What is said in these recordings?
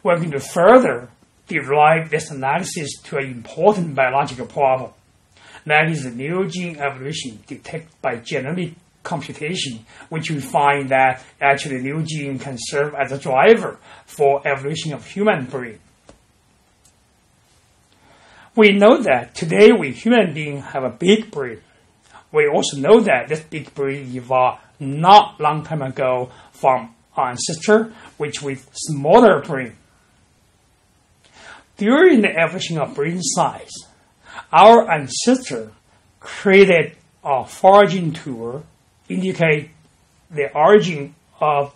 we're going to further derive this analysis to an important biological problem. That is the new gene evolution detected by genomic computation, which we find that actually new gene can serve as a driver for evolution of human brain. We know that today we human beings have a big brain. We also know that this big brain evolved not long time ago from our ancestor, which with smaller brain. During the evolution of brain size, our ancestor created a foraging tool, indicate the origin of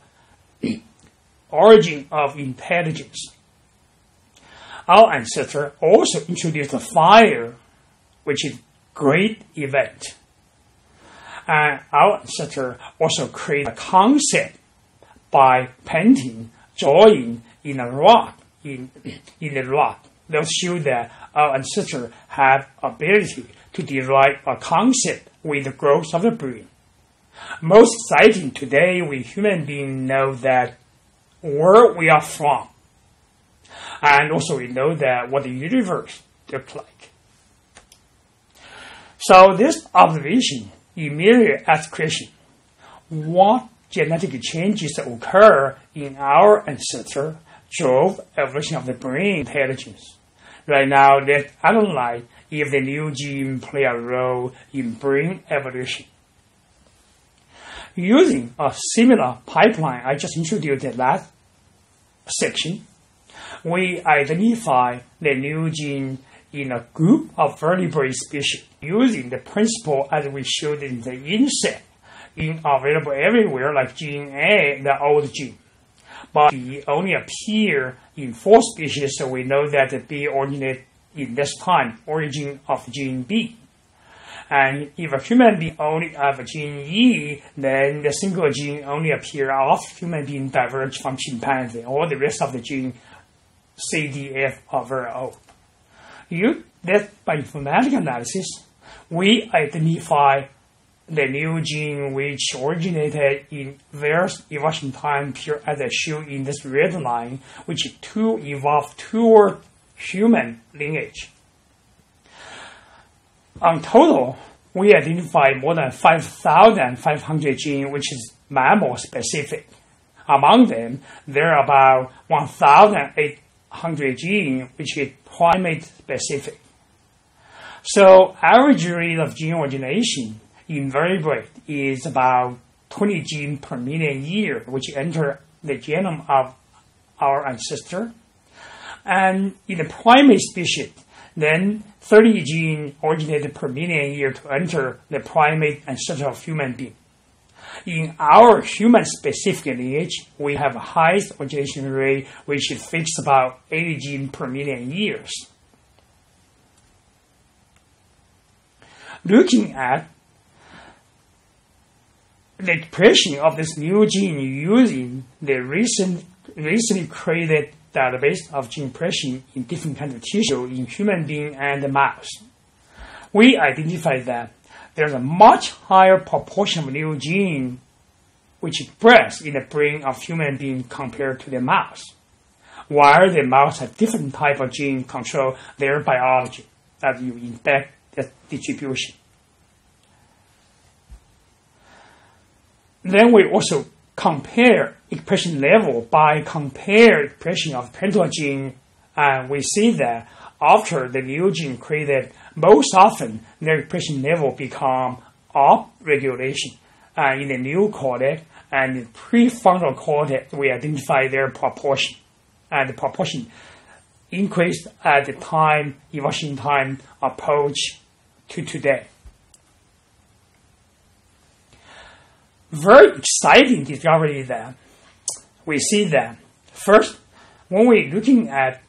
intelligence. Our ancestor also introduced the fire, which is great event. And our ancestor also created a concept by painting, drawing in a rock, in the rock. Those show that our ancestors have ability to derive a concept with the growth of the brain. Most exciting today, we human beings know that where we are from. And also we know that what the universe looks like. So this observation immediately asks the question, what genetic changes occur in our ancestor drove evolution of the brain intelligence? Right now, let's analyze if the new gene play a role in brain evolution. Using a similar pipeline I just introduced in the last section, we identify the new gene in a group of vertebrate species using the principle as we showed in the insect, in available everywhere like gene A, the old gene. But B only appear in 4 species, so we know that the B originated in this time, origin of gene B. And if a human being only have a gene E, then the single gene only appear after human being diverge from chimpanzee. All the rest of the gene C, D, F are very old. That by informatic analysis, we identify the new gene which originated in various evolution time period as I show in this red line, which evolved toward human lineage. On total, we identify more than 5,500 genes, which is mammal-specific. Among them, there are about 1,800 genes, which is primate-specific. So average rate of gene origination in vertebrate is about 20 genes per million year, which enter the genome of our ancestor. And in the primate species, then 30 genes originated per million year to enter the primate ancestor of human being. In our human-specific lineage, we have a highest origination rate, which is fixed about 80 genes per million years. Looking at the expression of this new gene using the recently created database of gene expression in different kinds of tissue in human being and mouse, we identify that there's a much higher proportion of new gene which is expressed in the brain of human being compared to the mouse, while the mouse has different type of gene control their biology as you inspect the distribution. Then we also compare expression level by compare expression of parental gene, and we see that after the new gene created, most often their expression level become up-regulation. In the new cortex and the prefrontal cortex, we identify their proportion, and the proportion increased at the time, evolution time approach to today. Very exciting discovery is that we see that first, when we're looking at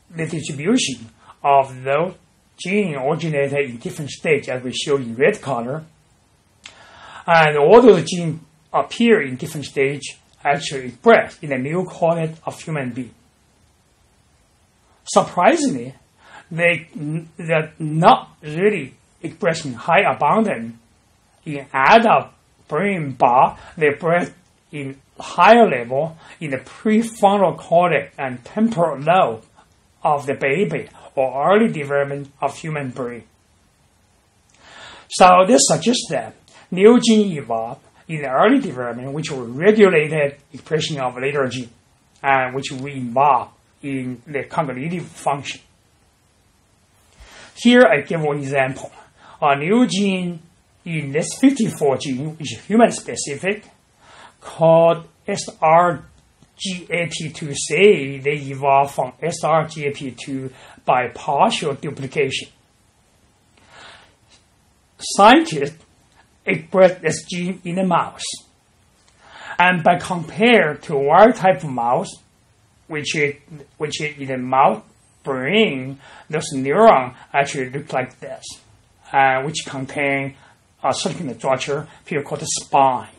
the distribution of those genes originated in different stages, as we show in red color, and all those genes appear in different stages, actually expressed in the neocortex of human being. Surprisingly, they're not really expressing high abundance in adult brain, but they express in higher level in the prefrontal cortex and temporal lobe of the baby or early development of human brain. So this suggests that new genes evolved in the early development which will regulate expression of later gene and which will involve in the cognitive function. Here I give one example. A new gene in this 54 gene, which is human-specific, called sRGAP2C. They evolved from sRGAP2 by partial duplication. Scientists express this gene in a mouse. And by compared to wild-type mouse, which is in the mouse brain, those neurons actually look like this, which contain a certain structure here called the spine,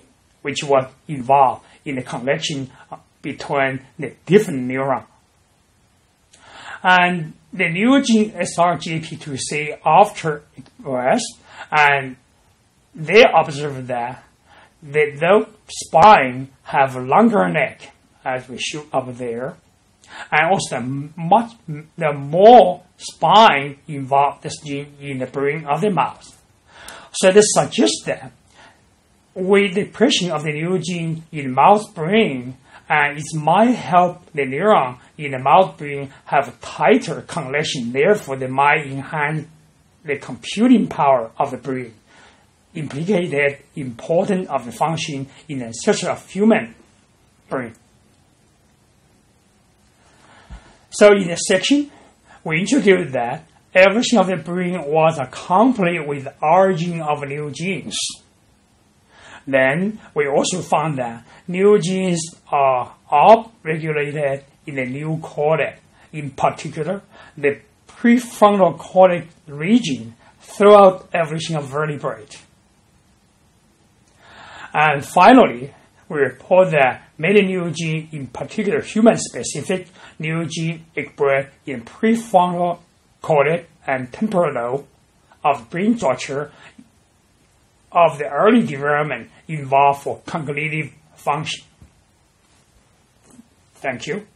which was involved in the connection between the different neurons. And the new gene sRGAP2C after expressed, and they observed that the spine have a longer neck, as we show up there, and also the more spine involved this gene in the brain of the mouse. So this suggests that with the expression of the new gene in mouse brain, and it might help the neuron in the mouse brain have a tighter connection, therefore they might enhance the computing power of the brain, implicated importance of the function in the such a human brain. So in this section, we introduced that evolution of the brain was accompanied with the origin of new genes. Then we also found that new genes are upregulated in the new cortex, in particular the prefrontal cortex region throughout evolution of vertebrates. And finally, we report that many new genes, in particular human-specific new genes expressed in prefrontal cortex and temporal lobe of brain structure of the early development involved for cognitive function. Thank you.